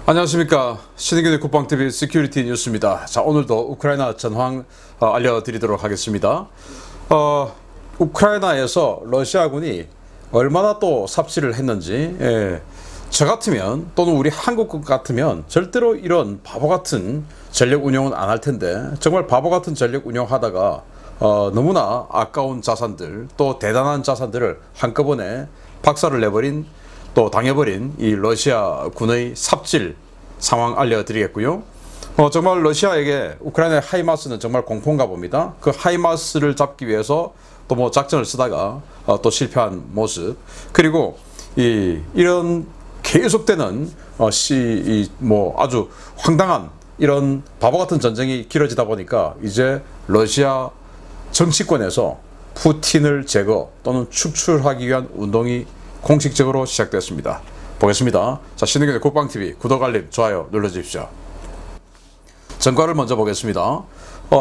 안녕하십니까. 신의균의 국방TV 시큐리티 뉴스입니다. 자, 오늘도 우크라이나 전황 알려드리도록 하겠습니다. 우크라이나에서 러시아군이 얼마나 또 삽질을 했는지, 저 같으면 또는 우리 한국 같으면 절대로 이런 바보 같은 전력 운영은 안 할 텐데, 정말 바보 같은 전력 운영하다가 너무나 아까운 자산들, 또 대단한 자산들을 한꺼번에 박살을 내버린, 또 당해버린 이 러시아 군의 삽질 상황 알려드리겠고요. 정말 러시아에게 우크라이나의 하이마스는 정말 공포인가 봅니다. 그 하이마스를 잡기 위해서 또 뭐 작전을 쓰다가 또 실패한 모습, 그리고 이런 계속되는 아주 황당한 이런 바보 같은 전쟁이 길어지다 보니까 이제 러시아 정치권에서 푸틴을 제거 또는 축출하기 위한 운동이 공식적으로 시작되었습니다. 보겠습니다. 자, 신의균의 국방TV 구독, 알림, 좋아요 눌러주십시오. 전과를 먼저 보겠습니다.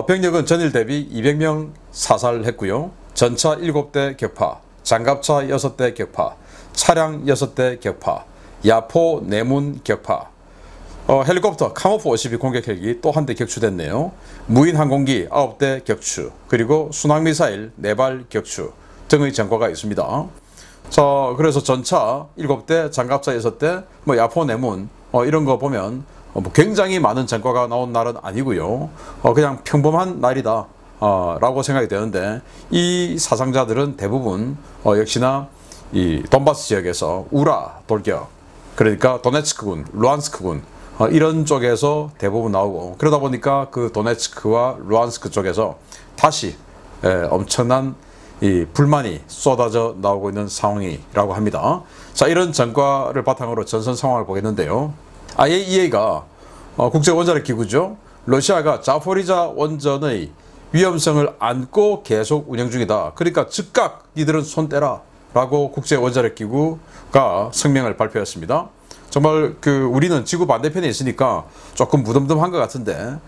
병력은 전일 대비 200명 사살했고요. 전차 7대 격파, 장갑차 6대 격파, 차량 6대 격파, 야포 내문 격파, 헬리콥터 카모프 52 공격 헬기 또 한 대 격추됐네요. 무인 항공기 9대 격추, 그리고 순항미사일 4발 격추 등의 전과가 있습니다. 자, 그래서 전차 7대, 장갑차 6대, 야포 내문 이런 거 보면 굉장히 많은 전과가 나온 날은 아니고요. 그냥 평범한 날이다 라고 생각이 되는데, 이 사상자들은 대부분 역시나 이 돈바스 지역에서 우라 돌격, 그러니까 도네츠크군, 루안스크군 이런 쪽에서 대부분 나오고, 그러다 보니까 그 도네츠크와 루안스크 쪽에서 다시 엄청난 이 불만이 쏟아져 나오고 있는 상황이라고 합니다. 자, 이런 전과를 바탕으로 전선 상황을 보겠는데요. IAEA가 국제원자력 기구죠. 러시아가 자포리자 원전의 위험성을 안고 계속 운영 중이다. 그러니까 즉각 니들은 손 떼라 라고 국제원자력 기구가 성명을 발표했습니다. 정말 우리는 지구 반대편에 있으니까 조금 무덤덤한 것 같은데,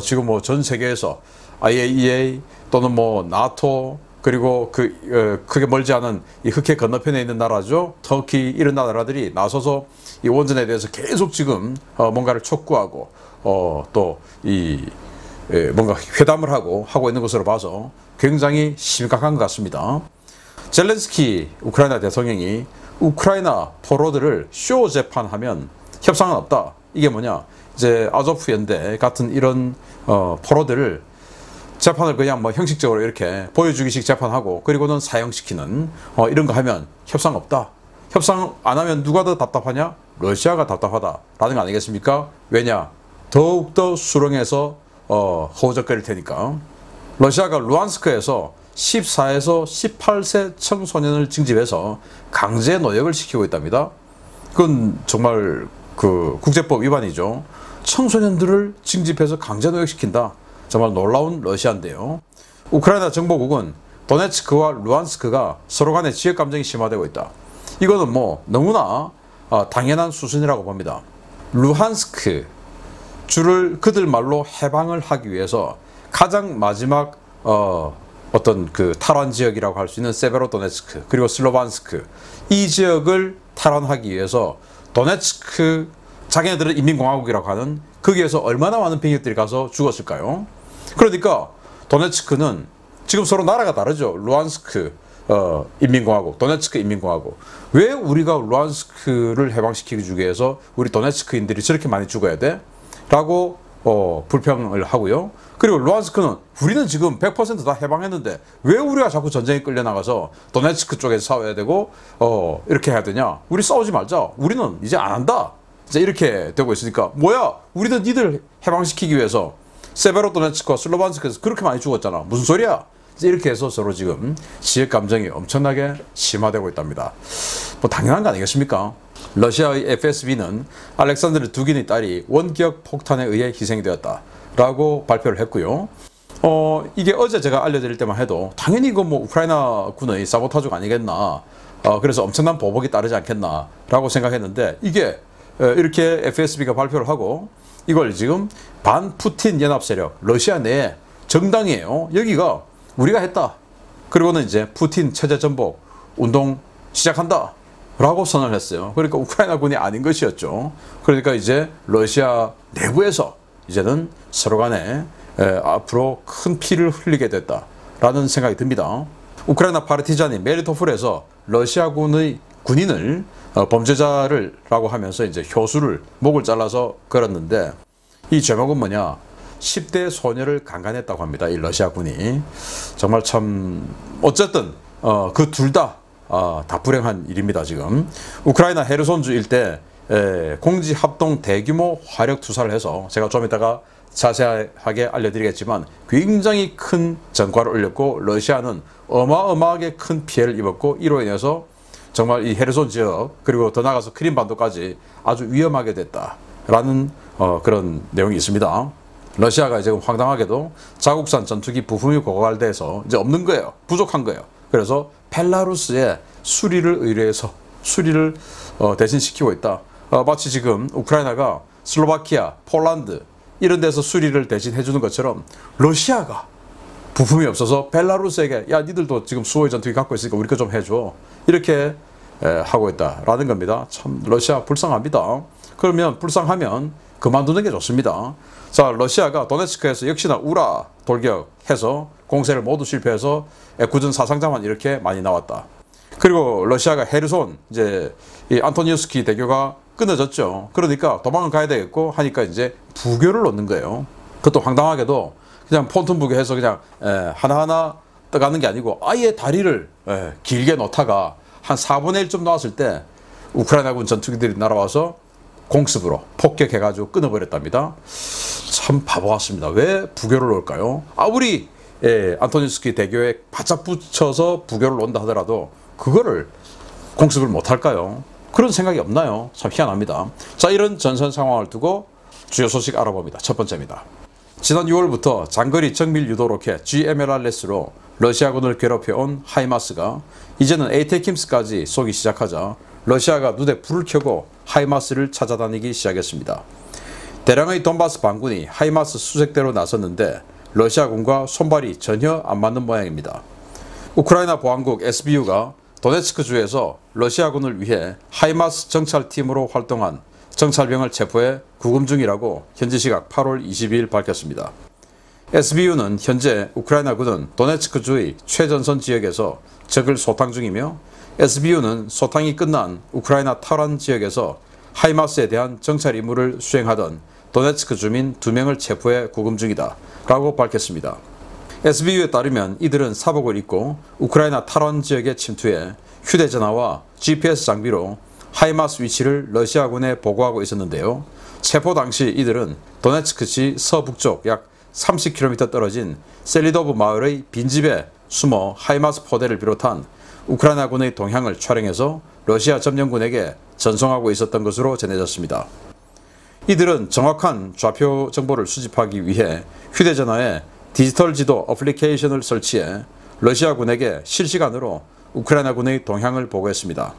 지금 뭐 전 세계에서 IAEA 또는 나토, 그리고 크게 멀지 않은 이 흑해 건너편에 있는 나라죠. 터키, 이런 나라들이 나서서 이 원전에 대해서 계속 지금 뭔가를 촉구하고 또 뭔가 회담을 하고 있는 것으로 봐서 굉장히 심각한 것 같습니다. 젤렌스키 우크라이나 대통령이 우크라이나 포로들을 쇼 재판하면 협상은 없다. 이게 뭐냐? 이제 아조프 연대 같은 이런 포로들을 재판을 그냥 형식적으로 이렇게 보여주기식 재판하고 그리고는 사형시키는 이런 거 하면 협상 없다. 협상 안 하면 누가 더 답답하냐? 러시아가 답답하다라는 거 아니겠습니까? 왜냐? 더욱더 수렁에서 허우적거릴 테니까. 러시아가 루안스크에서 14에서 18세 청소년을 징집해서 강제 노역을 시키고 있답니다. 그건 정말 국제법 위반이죠. 청소년들을 징집해서 강제 노역시킨다. 정말 놀라운 러시아인데요. 우크라이나 정보국은 도네츠크와 루안스크가 서로 간의 지역 감정이 심화되고 있다. 이거는 너무나 당연한 수순이라고 봅니다. 루한스크 주를 그들 말로 해방을 하기 위해서 가장 마지막 어떤 탈환 지역이라고 할 수 있는 세베로도네츠크, 그리고 슬로반스크, 이 지역을 탈환하기 위해서 도네츠크, 자기네들은 인민공화국이라고 하는 거기에서 얼마나 많은 병력들이 가서 죽었을까요? 그러니까 도네츠크는 지금 서로 나라가 다르죠. 루안스크 인민공화국, 도네츠크 인민공화국. 왜 우리가 루안스크를 해방시키기 위해서 우리 도네츠크인들이 저렇게 많이 죽어야 돼? 라고 불평을 하고요. 그리고 루안스크는 우리는 지금 100% 다 해방했는데 왜 우리가 자꾸 전쟁에 끌려나가서 도네츠크 쪽에서 싸워야 되고 이렇게 해야 되냐? 우리 싸우지 말자. 우리는 이제 안 한다. 이제 이렇게 되고 있으니까 뭐야? 우리도 니들 해방시키기 위해서 세베로도네츠크와 슬로반스크에서 그렇게 많이 죽었잖아. 무슨 소리야? 이제 이렇게 해서 서로 지금 지역 감정이 엄청나게 심화되고 있답니다. 당연한 거 아니겠습니까? 러시아의 FSB는 알렉산드르 두긴의 딸이 원격 폭탄에 의해 희생되었다 라고 발표를 했고요. 이게 어제 제가 알려드릴 때만 해도 당연히 이거 우크라이나 군의 사보타주가 아니겠나, 그래서 엄청난 보복이 따르지 않겠나 라고 생각했는데, 이게 이렇게 FSB가 발표를 하고 이걸 지금 반푸틴 연합세력, 러시아 내에 정당이에요. 여기가 우리가 했다. 그리고는 이제 푸틴 체제 전복 운동 시작한다. 라고 선언을 했어요. 그러니까 우크라이나군이 아닌 것이었죠. 그러니까 이제 러시아 내부에서 이제는 서로 간에 앞으로 큰 피를 흘리게 됐다라는 생각이 듭니다. 우크라이나 파르티잔이 멜리토폴에서 러시아군의 군인을 범죄자를라고 하면서 이제 효수를 목을 잘라서 걸었는데, 이 제목은 뭐냐? 10대 소녀를 강간했다고 합니다. 이 러시아군이. 정말 참 어쨌든 그 둘 다 불행한 일입니다. 지금 우크라이나 헤르손주 일대 공지 합동 대규모 화력 투사를 해서, 제가 좀 이따가 자세하게 알려드리겠지만 굉장히 큰 전과를 올렸고, 러시아는 어마어마하게 큰 피해를 입었고, 이로 인해서 정말 이 헤르손 지역, 그리고 더 나아가서 크림반도까지 아주 위험하게 됐다라는 그런 내용이 있습니다. 러시아가 지금 황당하게도 자국산 전투기 부품이 고갈돼서 이제 없는 거예요. 부족한 거예요. 그래서 벨라루스에 수리를 의뢰해서 수리를 대신 시키고 있다. 마치 지금 우크라이나가 슬로바키아, 폴란드 이런 데서 수리를 대신 해주는 것처럼, 러시아가 부품이 없어서 벨라루스에게 야, 니들도 지금 수호의 전투기 갖고 있으니까 우리 거 좀 해줘, 이렇게 하고 있다라는 겁니다. 참 러시아 불쌍합니다. 그러면 불쌍하면 그만두는 게 좋습니다. 자, 러시아가 도네츠크에서 역시나 우라 돌격해서 공세를 모두 실패해서 굳은 사상자만 이렇게 많이 나왔다. 그리고 러시아가 헤르손, 이제 이 안토니우스키 대교가 끊어졌죠. 그러니까 도망을 가야 되겠고 하니까 이제 부교를 놓는 거예요. 그것도 황당하게도 그냥 폰튼 부교해서 그냥 하나하나 떠가는 게 아니고 아예 다리를 길게 놓다가 한 4분의 1쯤 나왔을 때 우크라이나군 전투기들이 날아와서 공습으로 폭격해가지고 끊어버렸답니다. 참 바보 같습니다. 왜 부교를 놓을까요? 아무리 안토니우스키 대교에 바짝 붙여서 부교를 놓는다 하더라도 그거를 공습을 못할까요? 그런 생각이 없나요? 참 희한합니다. 자, 이런 전선 상황을 두고 주요 소식 알아봅니다. 첫 번째입니다. 지난 6월부터 장거리 정밀 유도 로켓 GMLRS로 러시아군을 괴롭혀온 하이마스가 이제는 에이테킴스까지 쏘기 시작하자 러시아가 눈에 불을 켜고 하이마스를 찾아다니기 시작했습니다. 대량의 돈바스 반군이 하이마스 수색대로 나섰는데 러시아군과 손발이 전혀 안 맞는 모양입니다. 우크라이나 보안국 SBU가 도네츠크주에서 러시아군을 위해 하이마스 정찰팀으로 활동한 정찰병을 체포해 구금 중이라고 현지 시각 8월 22일 밝혔습니다. SBU는 현재 우크라이나군은 도네츠크주의 최전선 지역에서 적을 소탕 중이며, SBU는 소탕이 끝난 우크라이나 탈환 지역에서 하이마스에 대한 정찰 임무를 수행하던 도네츠크 주민 2명을 체포해 구금 중이다 라고 밝혔습니다. SBU에 따르면 이들은 사복을 입고 우크라이나 탈환 지역에 침투해 휴대전화와 GPS 장비로 하이마스 위치를 러시아군에 보고하고 있었는데요. 체포 당시 이들은 도네츠크시 서북쪽 약 30km 떨어진 셀리도브 마을의 빈집에 숨어 하이마스 포대를 비롯한 우크라이나군의 동향을 촬영해서 러시아 점령군에게 전송하고 있었던 것으로 전해졌습니다. 이들은 정확한 좌표 정보를 수집하기 위해 휴대전화에 디지털 지도 어플리케이션을 설치해 러시아군에게 실시간으로 우크라이나군의 동향을 보고했습니다.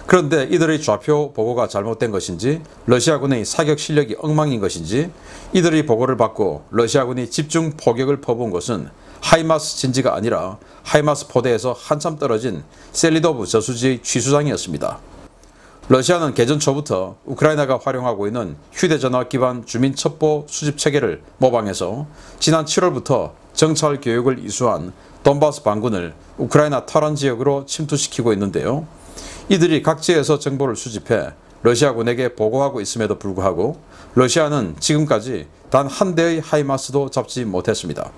그런데 이들의 좌표 보고가 잘못된 것인지, 러시아군의 사격 실력이 엉망인 것인지, 이들의 보고를 받고 러시아군이 집중 포격을 퍼부은 것은 하이마스 진지가 아니라 하이마스 포대에서 한참 떨어진 셀리도브 저수지의 취수장이었습니다. 러시아는 개전 초부터 우크라이나가 활용하고 있는 휴대전화 기반 주민 첩보 수집 체계를 모방해서 지난 7월부터 정찰 교육을 이수한 돈바스 반군을 우크라이나 탈환 지역으로 침투시키고 있는데요. 이들이 각지에서 정보를 수집해 러시아군에게 보고하고 있음에도 불구하고 러시아는 지금까지 단 한 대의 하이마스도 잡지 못했습니다.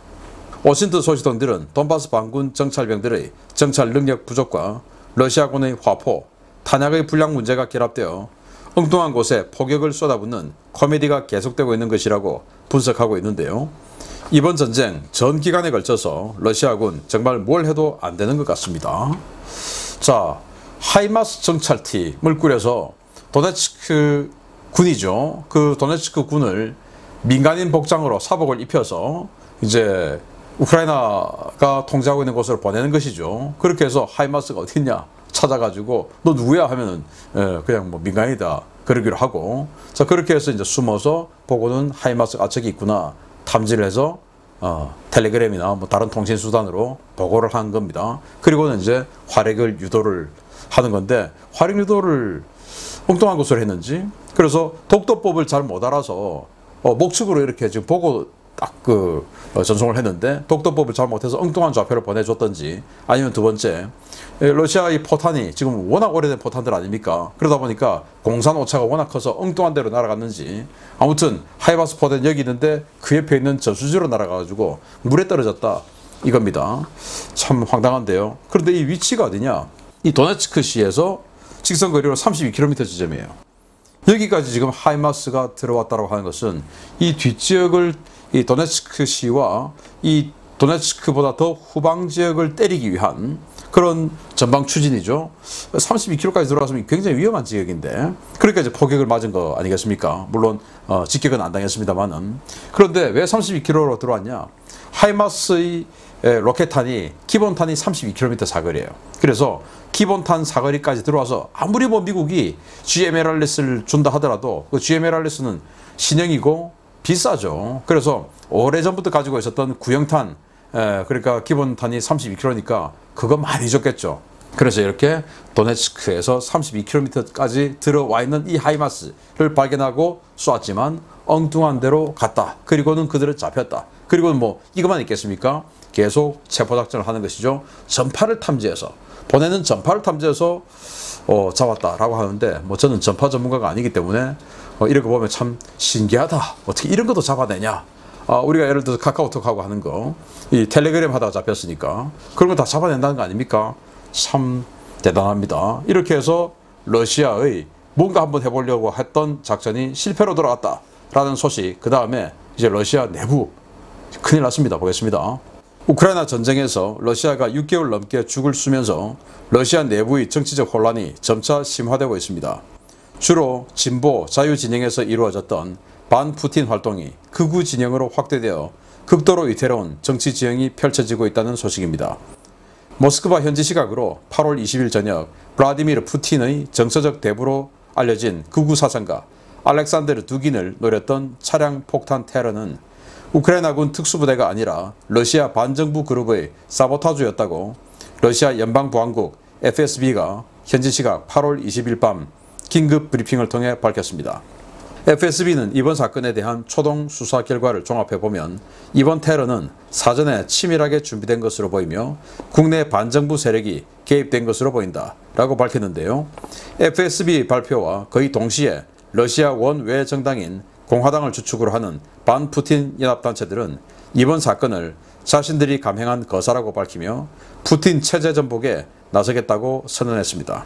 워싱턴 소식통들은 돈바스 반군 정찰병들의 정찰 능력 부족과 러시아군의 화포, 탄약의 불량 문제가 결합되어 엉뚱한 곳에 포격을 쏟아붓는 코미디가 계속되고 있는 것이라고 분석하고 있는데요. 이번 전쟁 전 기간에 걸쳐서 러시아군 정말 뭘 해도 안 되는 것 같습니다. 자, 하이마스 정찰팀을 꾸려서 도네츠크 군이죠. 그 도네츠크 군을 민간인 복장으로 사복을 입혀서 이제 우크라이나가 통제하고 있는 곳으로 보내는 것이죠. 그렇게 해서 하이마스가 어디 있냐 찾아가지고 너 누구야 하면은 그냥 뭐 민간이다 그러기로 하고, 자 그렇게 해서 이제 숨어서 보고는 하이마스 아측이 있구나 탐지를 해서 텔레그램이나 뭐 다른 통신 수단으로 보고를 한 겁니다. 그리고는 이제 화력을 유도를 하는 건데 활용유도를 엉뚱한 것으로 했는지 그래서 독도법을 잘 못 알아서 목축으로 이렇게 지금 보고 딱 전송을 했는데 독도법을 잘 못해서 엉뚱한 좌표를 보내줬던지 아니면 두 번째 러시아의 포탄이 지금 워낙 오래된 포탄들 아닙니까? 그러다 보니까 공산 오차가 워낙 커서 엉뚱한 데로 날아갔는지 아무튼 하이마스 포탄 여기 있는데 그 옆에 있는 저수지로 날아가가지고 물에 떨어졌다 이겁니다. 참 황당한데요. 그런데 이 위치가 어디냐? 이 도네츠크시에서 직선거리로 32km 지점이에요. 여기까지 지금 하이마스가 들어왔다고 하는 것은 이 뒷지역을 이 도네츠크시와 이 도네츠크보다 더 후방 지역을 때리기 위한 그런 전방 추진이죠. 32km까지 들어왔으면 굉장히 위험한 지역인데 그러니까 이제 포격을 맞은 거 아니겠습니까? 물론 직격은 안 당했습니다만은. 그런데 왜 32km로 들어왔냐? 하이마스의 로켓탄이 기본탄이 32km 사거리예요. 그래서 기본탄 사거리까지 들어와서 아무리 뭐 미국이 GMLRS를 준다 하더라도 그 GMLRS는 신형이고 비싸죠. 그래서 오래전부터 가지고 있었던 구형탄 그러니까 기본탄이 32km니까 그거 많이 줬겠죠. 그래서 이렇게 도네츠크에서 32km까지 들어와 있는 이 하이마스를 발견하고 쏘았지만 엉뚱한 데로 갔다. 그리고는 그들을 잡혔다. 그리고는 뭐 이것만 있겠습니까? 계속 체포작전을 하는 것이죠. 전파를 탐지해서 보내는 전파를 탐지해서 잡았다라고 하는데 뭐 저는 전파 전문가가 아니기 때문에 이런 거 보면 참 신기하다. 어떻게 이런 것도 잡아내냐. 우리가 예를 들어서 카카오톡하고 하는 거, 이 텔레그램 하다가 잡혔으니까 그런 거 다 잡아낸다는 거 아닙니까? 참 대단합니다. 이렇게 해서 러시아의 뭔가 한번 해보려고 했던 작전이 실패로 돌아갔다라는 소식. 그 다음에 이제 러시아 내부 큰일 났습니다. 보겠습니다. 우크라이나 전쟁에서 러시아가 6개월 넘게 죽을 쓰면서 러시아 내부의 정치적 혼란이 점차 심화되고 있습니다. 주로 진보 자유 진영에서 이루어졌던 반푸틴 활동이 극우 진영으로 확대되어 극도로 위태로운 정치 지형이 펼쳐지고 있다는 소식입니다. 모스크바 현지 시각으로 8월 20일 저녁 블라디미르 푸틴의 정서적 대부로 알려진 극우 사상가 알렉산드르 두긴을 노렸던 차량 폭탄 테러는 우크라이나군 특수부대가 아니라 러시아 반정부 그룹의 사보타주였다고 러시아 연방보안국 FSB가 현지 시각 8월 20일 밤 긴급 브리핑을 통해 밝혔습니다. FSB는 이번 사건에 대한 초동 수사 결과를 종합해보면 이번 테러는 사전에 치밀하게 준비된 것으로 보이며 국내 반정부 세력이 개입된 것으로 보인다 라고 밝혔는데요. FSB 발표와 거의 동시에 러시아 원외 정당인 공화당을 주축으로 하는 반푸틴 연합단체들은 이번 사건을 자신들이 감행한 거사라고 밝히며 푸틴 체제 전복에 나서겠다고 선언했습니다.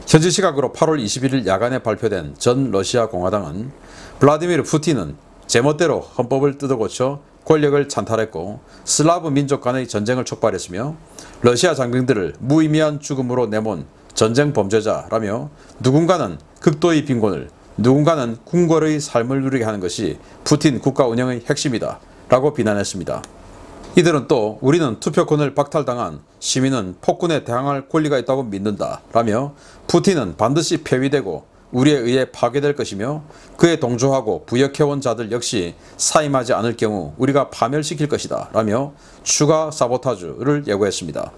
현지 시각으로 8월 21일 야간에 발표된 전 러시아 공화당은 블라디미르 푸틴은 제멋대로 헌법을 뜯어고쳐 권력을 찬탈했고 슬라브 민족 간의 전쟁을 촉발했으며 러시아 장병들을 무의미한 죽음으로 내몬 전쟁 범죄자라며 누군가는 극도의 빈곤을 누군가는 궁궐의 삶을 누리게 하는 것이 푸틴 국가 운영의 핵심이다 라고 비난했습니다. 이들은 또 우리는 투표권을 박탈당한 시민은 폭군에 대항할 권리가 있다고 믿는다 라며 푸틴은 반드시 폐위되고 우리에 의해 파괴될 것이며 그에 동조하고 부역해온 자들 역시 사임하지 않을 경우 우리가 파멸시킬 것이다 라며 추가 사보타주를 예고했습니다.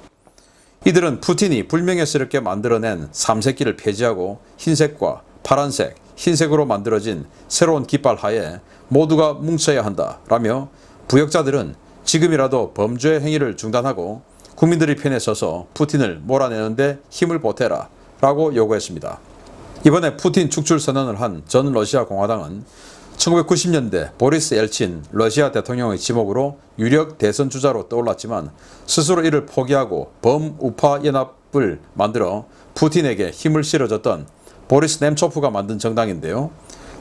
이들은 푸틴이 불명예스럽게 만들어낸 삼색기를 폐지하고 흰색과 파란색, 흰색으로 만들어진 새로운 깃발 하에 모두가 뭉쳐야 한다 라며 부역자들은 지금이라도 범죄 행위를 중단하고 국민들의 편에 서서 푸틴을 몰아내는데 힘을 보태라 라고 요구했습니다. 이번에 푸틴 축출 선언을 한 전 러시아 공화당은 1990년대 보리스 엘친 러시아 대통령의 지목으로 유력 대선 주자로 떠올랐지만 스스로 이를 포기하고 범우파 연합을 만들어 푸틴에게 힘을 실어줬던 보리스 nemtsov가 만든 정당인데요.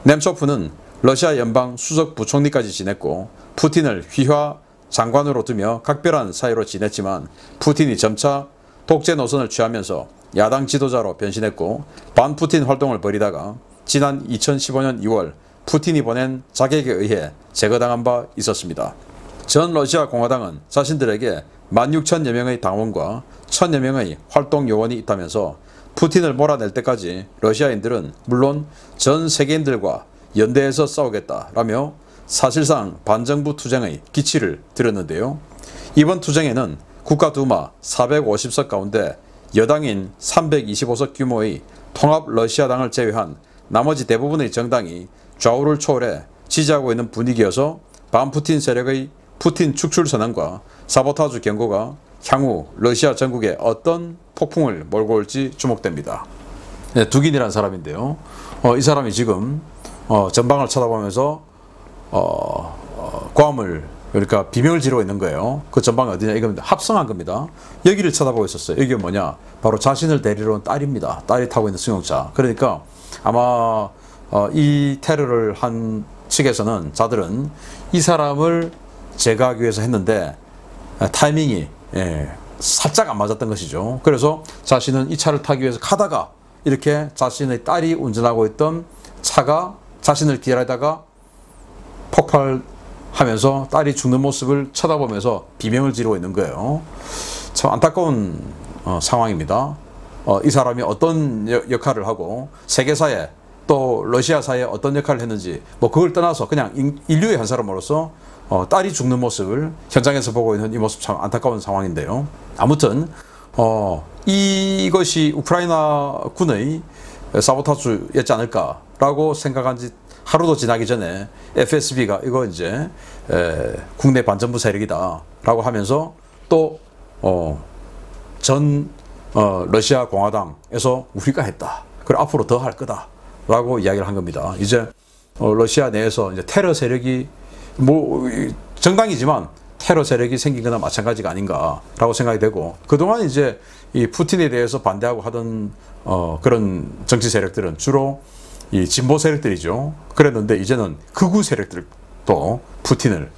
nemtsov는 러시아 연방 수석 부총리까지 지냈고 푸틴을 휘하 장관으로 두며 각별한 사이로 지냈지만 푸틴이 점차 독재 노선을 취하면서 야당 지도자로 변신했고 반푸틴 활동을 벌이다가 지난 2015년 2월 푸틴이 보낸 자객에 의해 제거당한 바 있었습니다. 전 러시아 공화당은 자신들에게 16,000여 명의 당원과 1,000여 명의 활동 요원이 있다면서 푸틴을 몰아낼 때까지 러시아인들은 물론 전 세계인들과 연대해서 싸우겠다라며 사실상 반정부 투쟁의 기치를 들었는데요. 이번 투쟁에는 국가두마 450석 가운데 여당인 325석 규모의 통합 러시아당을 제외한 나머지 대부분의 정당이 좌우를 초월해 지지하고 있는 분위기여서 반푸틴 세력의 푸틴 축출 선언과 사보타주 경고가 향후 러시아 전국에 어떤 폭풍을 몰고 올지 주목됩니다. 네, 두긴이라는 사람인데요. 이 사람이 지금 전방을 쳐다보면서 고함을, 그러니까 비명을 지르고 있는 거예요. 그 전방이 어디냐? 이건 합성한 겁니다. 여기를 쳐다보고 있었어요. 이게 뭐냐? 바로 자신을 데리러 온 딸입니다. 딸이 타고 있는 승용차. 그러니까 아마 이 테러를 한 측에서는, 자들은 이 사람을 제거하기 위해서 했는데 타이밍이 살짝 안 맞았던 것이죠. 그래서 자신은 이 차를 타기 위해서 가다가 이렇게 자신의 딸이 운전하고 있던 차가 자신을 기다리다가 폭발하면서 딸이 죽는 모습을 쳐다보면서 비명을 지르고 있는 거예요. 참 안타까운 상황입니다. 이 사람이 어떤 역할을 하고 세계사에 또 러시아사에 어떤 역할을 했는지 뭐 그걸 떠나서 그냥 인류의 한 사람으로서 딸이 죽는 모습을 현장에서 보고 있는 이 모습 참 안타까운 상황인데요. 아무튼 이것이 우크라이나 군의 사보타주였지 않을까라고 생각한 지 하루도 지나기 전에 FSB가 이거 이제 국내 반전부 세력이다라고 하면서 또 전 러시아 공화당에서 우리가 했다. 그리고 앞으로 더 할 거다라고 이야기를 한 겁니다. 이제 러시아 내에서 이제 테러 세력이 뭐 정당이지만 테러 세력이 생긴 거나 마찬가지가 아닌가라고 생각이 되고, 그동안 이제 이 푸틴에 대해서 반대하고 하던 그런 정치 세력들은 주로 이 진보 세력들이죠. 그랬는데 이제는 극우 세력들도 푸틴을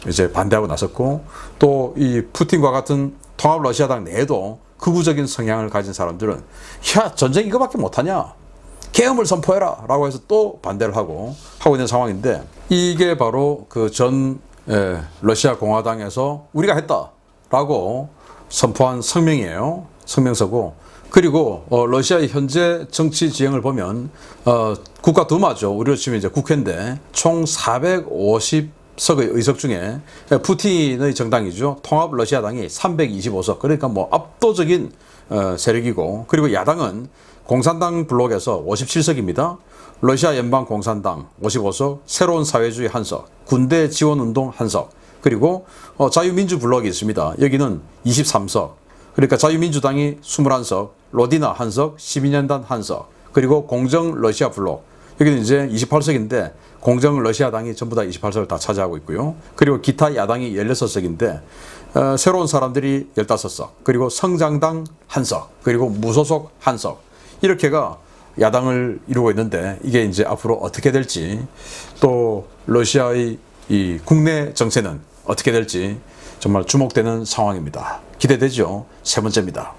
이제 반대하고 나섰고, 또 이 푸틴과 같은 통합 러시아당 내에도 극우적인 성향을 가진 사람들은 야, 전쟁 이거밖에 못하냐, 계엄을 선포해라 라고 해서 또 반대를 하고 있는 상황인데, 이게 바로 그 전 러시아 공화당에서 우리가 했다라고 선포한 성명이에요. 성명서고, 그리고 러시아의 현재 정치 지형을 보면 국가두마죠. 우리로 치면 이제 국회인데 총 450석의 의석 중에 푸틴의 정당이죠. 통합 러시아당이 325석. 그러니까 뭐 압도적인 세력이고, 그리고 야당은 공산당 블록에서 57석입니다. 러시아 연방공산당 55석, 새로운 사회주의 1석, 군대 지원운동 1석, 그리고 자유민주 블록이 있습니다. 여기는 23석. 그러니까 자유민주당이 21석, 로디나 1석, 시민연단 1석, 그리고 공정 러시아 블록, 여기는 이제 28석인데 공정 러시아당이 전부 다 28석을 다 차지하고 있고요. 그리고 기타 야당이 16석인데 새로운 사람들이 15석, 그리고 성장당 1석, 그리고 무소속 1석, 이렇게가 야당을 이루고 있는데, 이게 이제 앞으로 어떻게 될지, 또 러시아의 이 국내 정세는 어떻게 될지 정말 주목되는 상황입니다. 기대되죠. 세 번째입니다.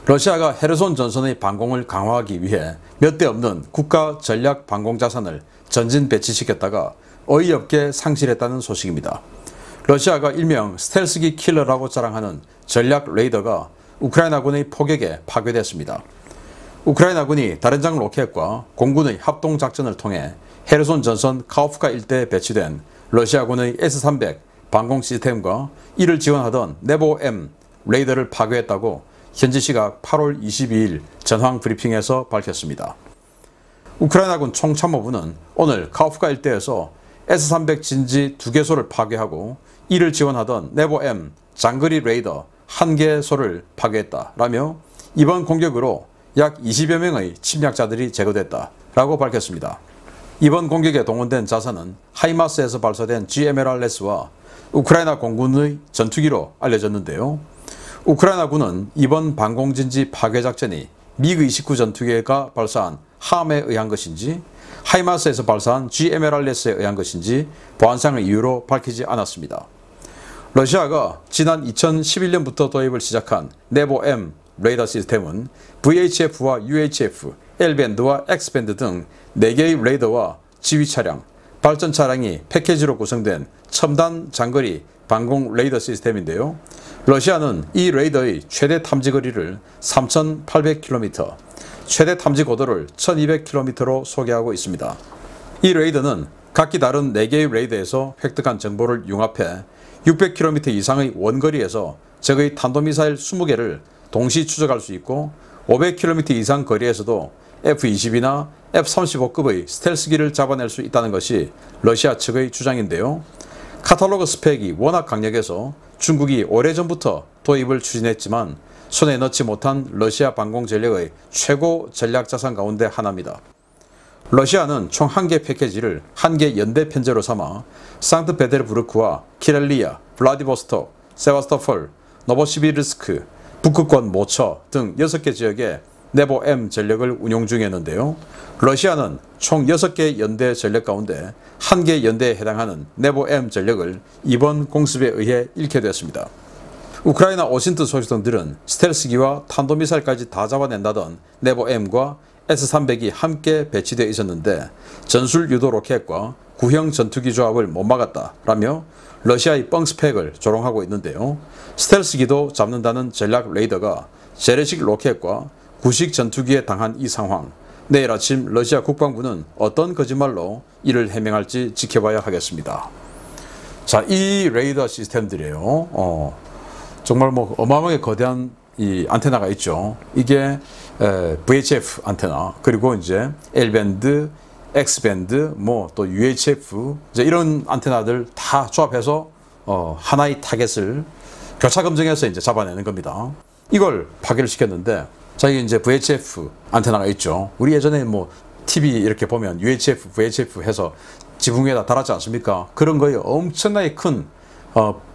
러시아가 헤르손 전선의 방공을 강화하기 위해 몇 대 없는 국가 전략 방공 자산을 전진 배치시켰다가 어이없게 상실했다는 소식입니다. 러시아가 일명 스텔스기 킬러라고 자랑하는 전략 레이더가 우크라이나군의 포격에 파괴됐습니다. 우크라이나군이 다른장 로켓과 공군의 합동작전을 통해 헤르손 전선 카우프카 일대에 배치된 러시아군의 S-300 방공 시스템과 이를 지원하던 네보-M 레이더를 파괴했다고 현지 시각 8월 22일 전황 브리핑에서 밝혔습니다. 우크라이나군 총참모부는 오늘 카우프카 일대에서 S-300 진지 2개소를 파괴하고 이를 지원하던 네보-M 장거리 레이더 1개소를 파괴했다라며 이번 공격으로 약 20여 명의 침략자들이 제거됐다라고 밝혔습니다. 이번 공격에 동원된 자산은 하이마스에서 발사된 GMLRS와 우크라이나 공군의 전투기로 알려졌는데요. 우크라이나군은 이번 방공진지 파괴 작전이 미그-29 전투기가 발사한 함에 의한 것인지 하이마스에서 발사한 GMLRS에 의한 것인지 보안상의 이유로 밝히지 않았습니다. 러시아가 지난 2011년부터 도입을 시작한 네보-M 레이더 시스템은 VHF와 UHF, L밴드와 X밴드 등 4개의 레이더와 지휘차량, 발전 차량이 패키지로 구성된 첨단 장거리 방공 레이더 시스템인데요. 러시아는 이 레이더의 최대 탐지 거리를 3,800km, 최대 탐지 고도를 1,200km로 소개하고 있습니다. 이 레이더는 각기 다른 4개의 레이더에서 획득한 정보를 융합해 600km 이상의 원거리에서 적의 탄도미사일 20개를 동시 추적할 수 있고 500km 이상 거리에서도 F-22나 F-35급의 스텔스기를 잡아낼 수 있다는 것이 러시아 측의 주장인데요. 카탈로그 스펙이 워낙 강력해서 중국이 오래전부터 도입을 추진했지만 손에 넣지 못한 러시아 방공 전력의 최고 전략 자산 가운데 하나입니다. 러시아는 총 1개 패키지를 1개 연대 편제로 삼아 상트페테르부르크와 키렐리아, 블라디보스톡, 세바스토폴, 노보시비르스크, 북극권 모처 등 6개 지역에 네보 M 전력을 운용 중이었는데요. 러시아는 총 6개 연대 전력 가운데 1개 연대에 해당하는 네보 M 전력을 이번 공습에 의해 잃게 되었습니다. 우크라이나 오신트 소식통들은 스텔스기와 탄도미사일까지 다 잡아낸다던 네보 M과 S-300이 함께 배치되어 있었는데 전술 유도 로켓과 구형 전투기 조합을 못 막았다라며 러시아의 뻥스펙을 조롱하고 있는데요. 스텔스기도 잡는다는 전략 레이더가 재래식 로켓과 구식 전투기에 당한 이 상황, 내일 아침 러시아 국방부는 어떤 거짓말로 이를 해명할지 지켜봐야 하겠습니다. 자, 이 레이더 시스템들이에요. 정말 뭐 어마어마하게 거대한 이 안테나가 있죠. 이게 VHF 안테나, 그리고 이제 L밴드, X밴드, 뭐 또 UHF, 이제 이런 안테나들 다 조합해서 하나의 타겟을 교차 검증해서 이제 잡아내는 겁니다. 이걸 파괴를 시켰는데, 자, 이게 이제 VHF 안테나가 있죠. 우리 예전에 뭐 TV 이렇게 보면 UHF, VHF 해서 지붕 위에다 달았지 않습니까? 그런 거에 엄청나게 큰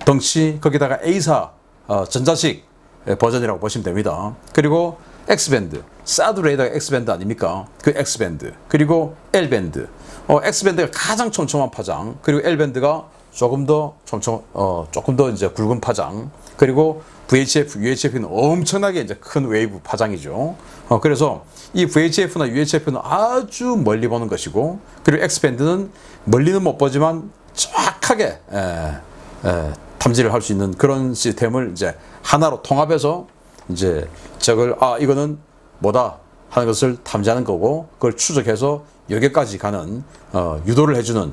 덩치, 거기다가 A사 전자식 버전이라고 보시면 됩니다. 그리고 X밴드, 사드 레이더가 X밴드 아닙니까? 그 X밴드, 그리고 L밴드. X밴드가 가장 촘촘한 파장, 그리고 L밴드가 조금 더 이제 굵은 파장, 그리고 VHF, UHF는 엄청나게 이제 큰 웨이브 파장이죠. 그래서 이 VHF나 UHF는 아주 멀리 보는 것이고, 그리고 X밴드는 멀리는 못 보지만 정확하게 탐지를 할 수 있는 그런 시스템을 이제 하나로 통합해서 이제 적을 이거는 뭐다 하는 것을 탐지하는 거고, 그걸 추적해서 여기까지 가는 유도를 해주는,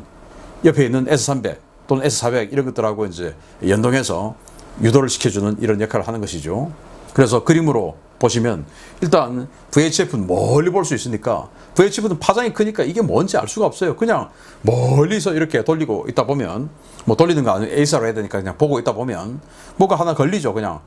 옆에 있는 S-300 또는 S-400 이런 것들하고 이제 연동해서 유도를 시켜주는 이런 역할을 하는 것이죠. 그래서 그림으로 보시면 일단 VHF는 멀리 볼 수 있으니까, VHF는 파장이 크니까 이게 뭔지 알 수가 없어요. 그냥 멀리서 이렇게 돌리고 있다 보면, 뭐 돌리는 거 아니고 A사로 해야 되니까 그냥 보고 있다 보면 뭐가 하나 걸리죠. 그냥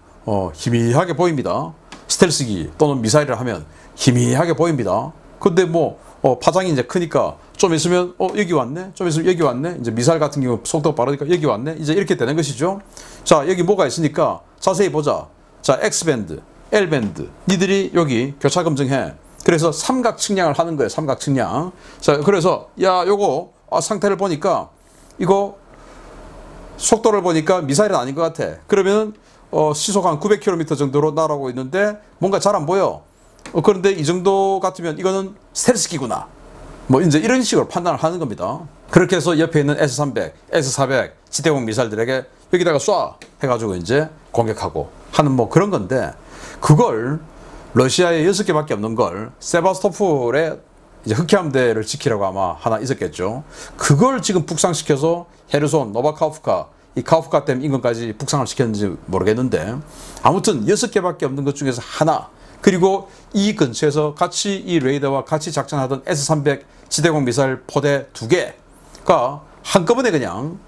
희미하게 보입니다. 스텔스기 또는 미사일을 하면 희미하게 보입니다. 근데 뭐 파장이 이제 크니까 좀 있으면 여기 왔네, 좀 있으면 여기 왔네, 이제 미사일 같은 경우 속도가 빠르니까 여기 왔네, 이제 이렇게 되는 것이죠. 자, 여기 뭐가 있으니까 자세히 보자. 자, X밴드, L밴드, 니들이 여기 교차 검증해. 그래서 삼각 측량을 하는 거예요. 삼각 측량. 자, 그래서 요거 상태를 보니까 이거 속도를 보니까 미사일은 아닌 것 같아. 그러면 시속 한 900km 정도로 날아오고 있는데 뭔가 잘 안 보여. 그런데 이 정도 같으면 이거는 스텔스기구나. 뭐 이제 이런 식으로 판단을 하는 겁니다. 그렇게 해서 옆에 있는 S-300, S-400 지대공 미사일들에게 여기다가 쏴 해가지고 이제 공격하고 하는 뭐 그런 건데, 그걸 러시아에 6개밖에 없는 걸 세바스토폴에 이제 흑해함대를 지키라고 아마 하나 있었겠죠. 그걸 지금 북상시켜서 헤르손, 노바카우프카, 이 카우프카댐 인근까지 북상을 시켰는지 모르겠는데, 아무튼 6개밖에 없는 것 중에서 하나, 그리고 이 근처에서 같이 이 레이더와 같이 작전하던 S-300 지대공 미사일 포대 2개가 한꺼번에 그냥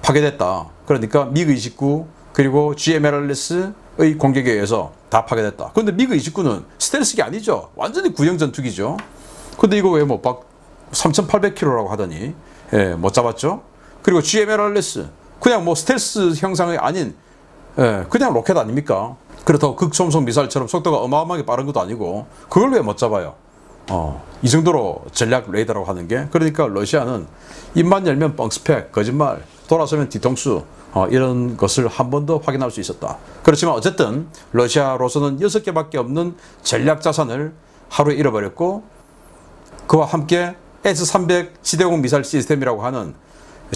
파괴됐다. 그러니까 미그-29 그리고 GMLRS의 공격에 의해서 다 파괴됐다. 그런데 미그-29는 스텔스기 아니죠. 완전히 구형 전투기죠. 근데 이거 왜 못 3,800km라고 하더니 못 잡았죠. 그리고 GMLRS 그냥 뭐 스텔스 형상이 아닌 그냥 로켓 아닙니까? 그렇다고 극초음속 미사일처럼 속도가 어마어마하게 빠른 것도 아니고 그걸 왜 못 잡아요? 이 정도로 전략 레이더라고 하는 게, 그러니까 러시아는 입만 열면 뻥스펙, 거짓말, 돌아서면 뒤통수, 이런 것을 한 번 더 확인할 수 있었다. 그렇지만 어쨌든 러시아로서는 6개밖에 없는 전략 자산을 하루에 잃어버렸고, 그와 함께 S-300 지대공 미사일 시스템이라고 하는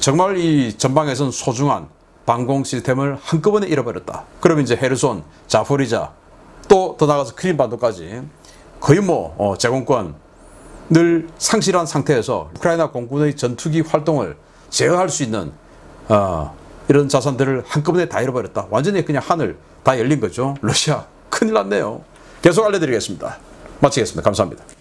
정말 이 전방에서는 소중한 방공 시스템을 한꺼번에 잃어버렸다. 그러면 이제 헤르손, 자포리자, 또 더 나가서 크림반도까지 거의 뭐 제공권을 상실한 상태에서 우크라이나 공군의 전투기 활동을 제어할 수 있는 이런 자산들을 한꺼번에 다 잃어버렸다. 완전히 그냥 하늘 다 열린 거죠. 러시아 큰일 났네요. 계속 알려드리겠습니다. 마치겠습니다. 감사합니다.